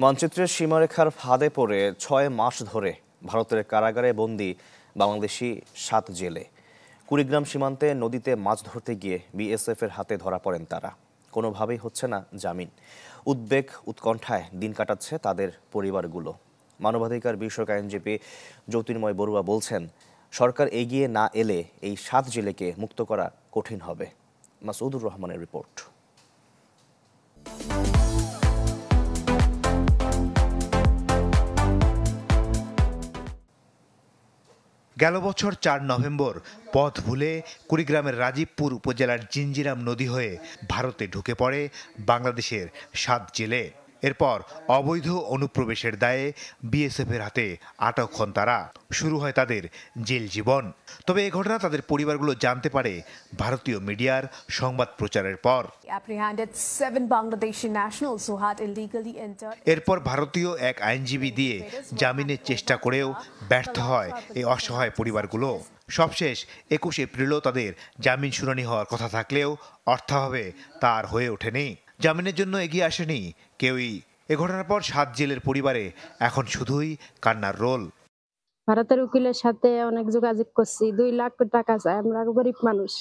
মানচিত্রের সীমারেখার ফাঁদে পড়ে ৬ মাস ধরে ভারতের কারাগারে বন্দী বাংলাদেশি ৭ জেলে। কুড়িগ্রাম সীমান্তে নদীতে মাছ ধরতে গিয়ে বিএসএফের হাতে ধরা পড়েন তারা। কোনোভাবেই হচ্ছে না জামিন। উদ্বেগ উৎকণ্ঠায় দিন কাটাচ্ছে তাদের পরিবারগুলো। মানবাধিকার বিষয়ক আইনজীবী জ্যোতির্ময় বড়ুয়া বলছেন, সরকার এগিয়ে না এলে এই ৭ জেলেকে মুক্ত করা কঠিন হবে। মাসুদুর রহমানের রিপোর্ট। গেল বছর ৪ নভেম্বর পথ ভুলে কুড়িগ্রামের রাজীবপুর উপজেলার জিঞ্জিরাম নদী হয়ে ভারতে ঢুকে পড়ে বাংলাদেশের ৭ জেলে। এরপর অবৈধ অনুপ্রবেশের দায়ে বিএসএফের হাতে আটক হন তারা। শুরু হয় তাদের জেল জীবন। তবে এই ঘটনা তাদের পরিবারগুলো জানতে পারে ভারতীয় মিডিয়ার সংবাদ প্রচারের পর। এরপর ভারতীয় এক আইনজীবী দিয়ে জামিনের চেষ্টা করেও ব্যর্থ হয় এই অসহায় পরিবারগুলো। সবশেষ ২১ এপ্রিলও তাদের জামিন শুনানি হওয়ার কথা থাকলেও অর্থাভাবে তা আর হয়ে ওঠেনি। জামিনের জন্য এগিয়ে আসেনি কেউই। এ ঘটনার পর ৭ জেলের পরিবারে এখন শুধুই কান্নার রোল। ভারতের উকিলের সাথে অনেক যোগাযোগ করছি, ২ লাখ টাকা চাই। আমরা গরিব মানুষ,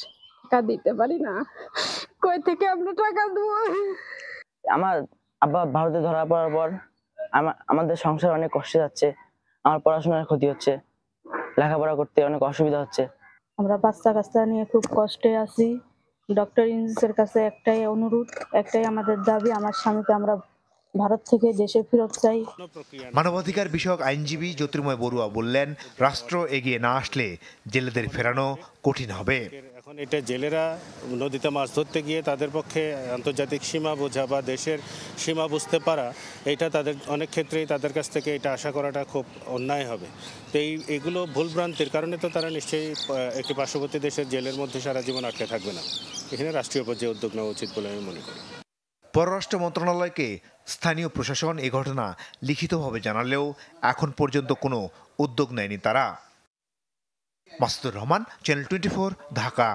টাকা দিতে পারি না। কই থেকে আমরা টাকা দেবো? আমার আব্বা ভারতে ধরা পড়ার পর আমাদের সংসার অনেক কষ্টে যাচ্ছে। আমার পড়াশোনার ক্ষতি হচ্ছে, লেখাপড়া করতে অনেক অসুবিধা হচ্ছে। আমরা বাচ্চা কাচ্চা নিয়ে খুব কষ্টে আছি। ডক্টর ইউনূসের কাছে একটাই অনুরোধ, একটাই আমাদের দাবি, আমার স্বামীকে আমরা ভারত থেকে দেশে ফেরত চাই। মানবাধিকার বিষয়ক আইনজীবী জ্যোতির্ময় বড়ুয়া বললেন, রাষ্ট্র এগিয়ে না আসলে জেলেদের ফেরানো কঠিন হবে। এখন এটা জেলেরা নদীতে মাছ ধরতে গিয়ে তাদের পক্ষে আন্তর্জাতিক সীমা বোঝা বা দেশের সীমা বুঝতে পারা, এটা তাদের অনেক ক্ষেত্রেই তাদের কাছ থেকে এটা আশা করাটা খুব অন্যায় হবে। তো এইগুলো ভুলভ্রান্তির কারণে তো তারা নিশ্চয়ই একটি পার্শ্ববর্তী দেশের জেলের মধ্যে সারা জীবন আটকে থাকবে না। এখানে রাষ্ট্রীয় পর্যায়ে উদ্যোগ নেওয়া উচিত বলে আমি মনে করি। পররাষ্ট্র মন্ত্রণালয়কে স্থানীয় প্রশাসন এ ঘটনা লিখিতভাবে জানালেও এখন পর্যন্ত কোনো উদ্যোগ নেয়নি তারা। মাসুদুর রহমান, চ্যানেল 24, ঢাকা।